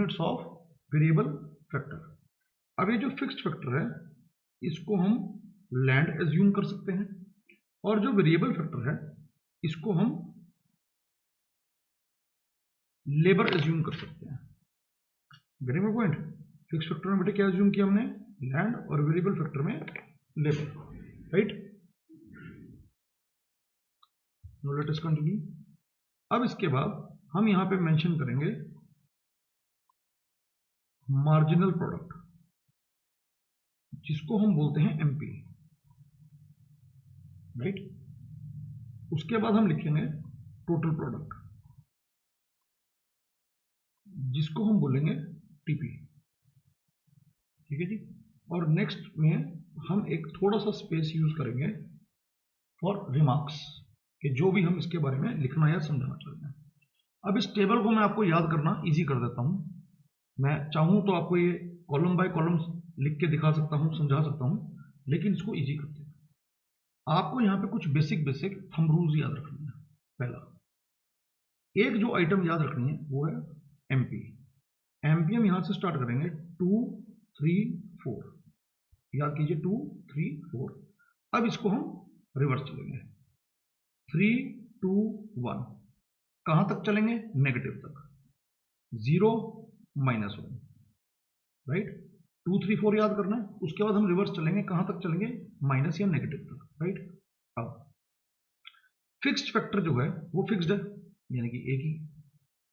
Units of variable factor. अब ये जो फिक्स्ड फैक्टर है इसको हम लैंड एज्यूम कर सकते हैं, और जो वेरिएबल फैक्टर है इसको हम लेबर एज्यूम कर सकते हैं। Getting my point? Fix factor में बेटे क्या एज्यूम किया हमने? लैंड, और वेरिएबल फैक्टर में labour, right? No let us continue. अब इसके बाद हम यहां पे मेंशन करेंगे मार्जिनल प्रोडक्ट, जिसको हम बोलते हैं एमपी, राइट? उसके बाद हम लिखेंगे टोटल प्रोडक्ट, जिसको हम बोलेंगे टीपी, ठीक है जी? और नेक्स्ट में हम एक थोड़ा सा स्पेस यूज करेंगे फॉर रिमार्क्स, कि जो भी हम इसके बारे में लिखना या समझाना चाहते हैं। अब इस टेबल को मैं आपको याद करना इजी कर देता हूं। मैं चाहूं तो आपको ये कॉलम बाय कॉलम लिख के दिखा सकता हूं, समझा सकता हूं, लेकिन इसको इजी करते हैं। आपको यहाँ पे कुछ बेसिक थंब रूल्स याद रखनी है। पहला, एक जो आइटम याद रखनी है वो है एमपी। एमपी हम यहां से स्टार्ट करेंगे 2 3 4, याद कीजिए 2 3 4। अब इसको हम रिवर्स चलेंगे 3 2 1, कहां तक चलेंगे? नेगेटिव तक, 0 -1, राइट? 2 3 4 याद करना है। उसके बाद हम रिवर्स चलेंगे, कहां तक चलेंगे? माइनस या नेगेटिव तक, राइट? अब फिक्स्ड फैक्टर जो है वो फिक्स्ड है, यानी कि एक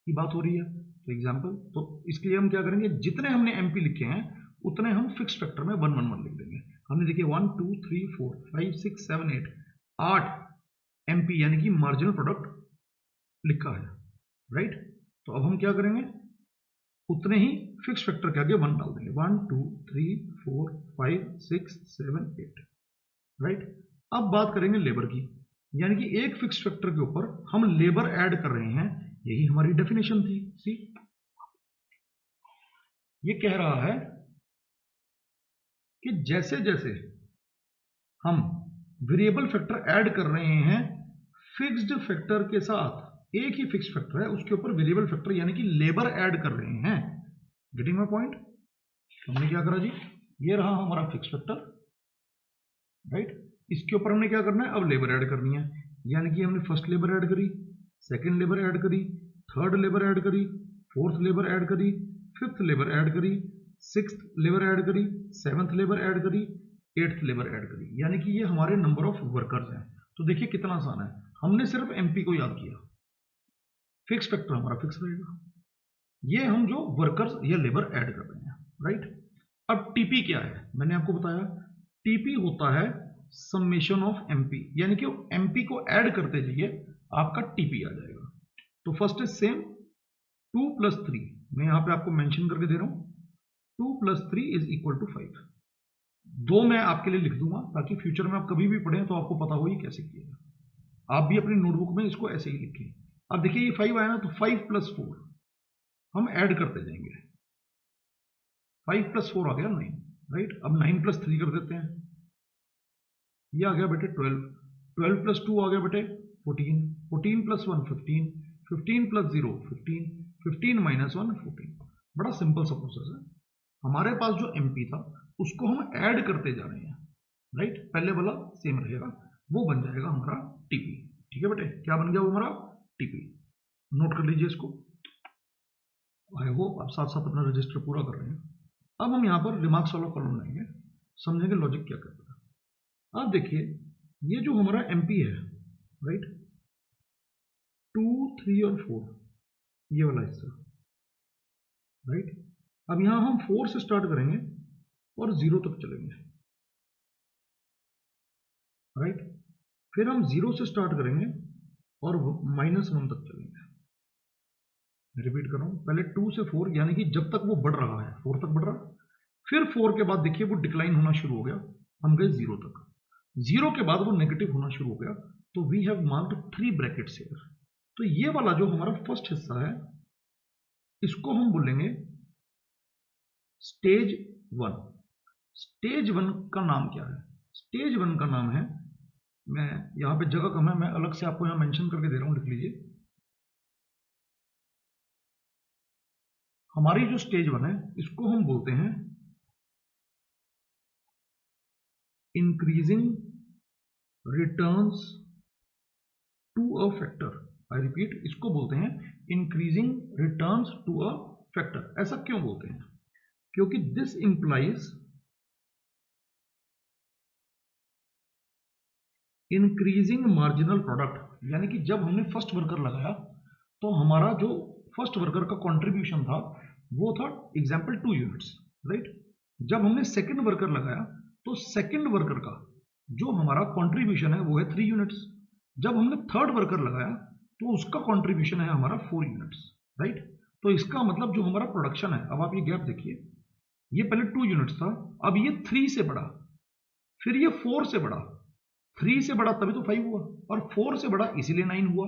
ही बात हो रही है। तो एग्जांपल, तो इसके लिए हम क्या करेंगे, जितने हमने एमपी लिखे हैं उतने हम फिक्स्ड फैक्टर में 1 1 1 लिख देंगे। हमने देखिए 1 2 3 4 5 6 7 8 एमपी यानी कि मार्जिनल प्रोडक्ट लिखा है, राइट? तो अब हम क्या करेंगे, उतने ही फिक्स फैक्टर के आगे 1 डाल देंगे। 1 2 3 4 5 6 7 8, राइट? अब बात करेंगे लेबर की, यानी कि एक फिक्स फैक्टर के ऊपर हम लेबर ऐड कर रहे हैं। यही हमारी डेफिनेशन थी। सी, ये कह रहा है कि जैसे जैसे हम वेरिएबल फैक्टर ऐड कर रहे हैं फिक्स्ड फैक्टर के साथ, एक ही फिक्स फैक्टर है उसके ऊपर वेरिएबल फैक्टर यानी कि लेबर ऐड कर रहे हैं। Getting my point? हमने क्या करा जी, ये रहा हमारा फिक्स फैक्टर, राइट? इसके ऊपर हमने क्या करना है, अब लेबर ऐड करनी है, यानी कि हमने फर्स्ट लेबर ऐड करी, सेकंड लेबर ऐड करी, थर्ड लेबर ऐड करी, फोर्थ लेबर ऐड करी, फिफ्थ लेबर ऐड करी, सिक्स्थ लेबर ऐड करी, सेवंथ लेबर ऐड करी, एट्थ लेबर ऐड करी, यानी कि ये हमारे नंबर ऑफ वर्कर्स हैं। तो देखिए कितना आसान है, हमने सिर्फ एमपी को याद किया, फिक्स फैक्टर हमारा फिक्स रहेगा, ये हम जो वर्कर्स या लेबर ऐड कर रहे हैं, राइट? अब टीपी क्या है, मैंने आपको बताया टीपी होता है समेशन ऑफ एमपी, यानी कि एमपी को ऐड करते जाइए आपका टीपी आ जाएगा। तो फर्स्ट इज सेम 2 + 3, मैं यहां पे आपको मेंशन करके दे रहा हूं 2 + 3 = 5। दो मैं आपके लिए लिख दूंगा ताकि फ्यूचर में आप कभी भी पढ़ें तो आपको पता हो ये कैसे किया। आप भी अपनी नोटबुक में इसको ऐसे ही लिखें। अब देखिए ये 5 आया ना, तो 5 + 4 हम ऐड करते जाएंगे, 5 + 4 आ गया 9, राइट? अब 9 + 3 कर देते हैं, ये आ गया बेटे 12, 12 + 2 आ गया बेटे 14, 14 + 1 15, 15 + 0 15, 15 - 1 14। बड़ा सिंपल सा प्रोसेस है। हमारे पास जो एमपी था उसको हम ऐड करते जा रहे हैं, राइट? पहले वाला सेम रहेगा, वो बन जाएगा हमारा टीपी। ठीक है बेटे, क्या बन गया वो हमारा टीपी। नोट कर लीजिए इसको। आई होप आप साथ साथ अपना रजिस्टर पूरा कर रहे हैं। अब हम यहाँ पर रिमार्क्स वाला कॉलम लाएंगे, समझेंगे लॉजिक क्या करता है। अब देखिए ये जो हमारा एमपी है, राइट, 2 3 और 4, ये वाला हिस्सा, राइट? अब यहां हम 4 से स्टार्ट करेंगे और 0 तक चलेंगे, राइट? फिर हम 0 से स्टार्ट करेंगे और -1 तक चलेंगे। रिपीट कर रहा हूं, पहले 2 से 4 यानी कि जब तक वो बढ़ रहा है 4 तक बढ़ रहा है, फिर 4 के बाद देखिए वो डिक्लाइन होना शुरू हो गया, हम गए 0 तक, 0 के बाद वो नेगेटिव होना शुरू हो गया, तो we have marked 3 brackets here. तो ये वाला जो हमारा फर्स्ट हिस्सा है इसको हम बोलेंगे स्टेज 1। स्टेज 1 का नाम क्या है? स्टेज 1 का नाम है, मैं यहां पे जगह कम है, मैं अलग से आपको यहां मेंशन करके दे रहा हूं, लिख लीजिए। हमारी जो स्टेज 1 है इसको हम बोलते हैं increasing returns to a factor. I repeat, इसको बोलते हैं increasing returns to a factor. ऐसा क्यों बोलते हैं? क्योंकि this implies increasing marginal product, यानी कि जब हमने फर्स्ट वर्कर लगाया तो हमारा जो फर्स्ट वर्कर का कंट्रीब्यूशन था वो था एग्जांपल 2 यूनिट्स, राइट। जब हमने सेकंड वर्कर लगाया तो सेकंड वर्कर का जो हमारा कंट्रीब्यूशन है वो है 3 यूनिट्स। जब हमने थर्ड वर्कर लगाया तो उसका कंट्रीब्यूशन है हमारा 4 यूनिट्स, राइट। तो इसका मतलब जो हमारा प्रोडक्शन है, अब आप ये गैप देखिए, ये पहले 2 यूनिट्स था, अब ये 3 से बढ़ा, फिर ये 4 से बढ़ा, 3 से बढ़ा तभी तो 5 हुआ, और 4 से बढ़ा इसीलिए 9 हुआ।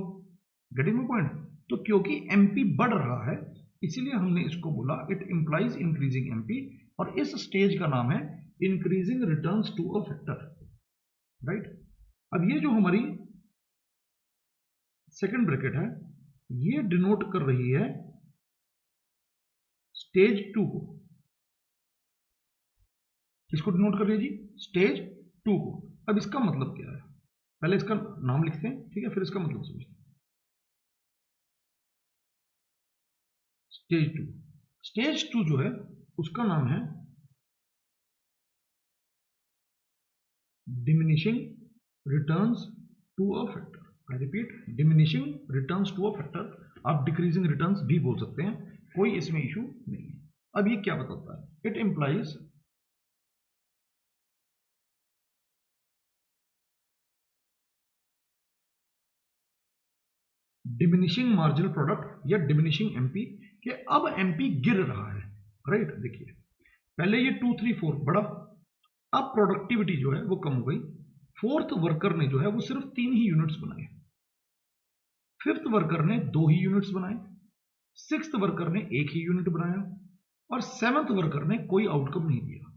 Getting my point? तो क्योंकि एमपी बढ़ रहा है इसीलिए हमने इसको बोला इट इंप्लाइज इंक्रीजिंग एमपी, और इस स्टेज का नाम है increasing returns to a factor, right. अब ये जो हमारी सेकंड ब्रैकेट है ये डिनोट कर रही है स्टेज 2 को। किसको डिनोट कर रही है जी? स्टेज 2 को। अब इसका मतलब क्या है, पहले इसका नाम लिखते हैं, ठीक है, फिर इसका मतलब समझते हैं। स्टेज 2, स्टेज 2 जो है उसका नाम है diminishing returns to a factor. I repeat, diminishing returns to a factor. आप डिक्रीजिंग रिटर्न्स भी बोल सकते हैं, कोई इसमें इशू नहीं है। अब ये क्या बताता है? It implies diminishing marginal product या डिमिनिशिंग एमपी, कि अब एमपी गिर रहा है, राइट। देखिए पहले ये 2 3 4 बढ़ा, अब प्रोडक्टिविटी जो है वो कम हो गई। फोर्थ वर्कर ने जो है वो सिर्फ 3 ही यूनिट्स बनाए, फिफ्थ वर्कर ने 2 ही यूनिट्स बनाए, सिक्स्थ वर्कर ने 1 ही यूनिट बनाया, और सेवंथ वर्कर ने कोई आउटकम नहीं दिया।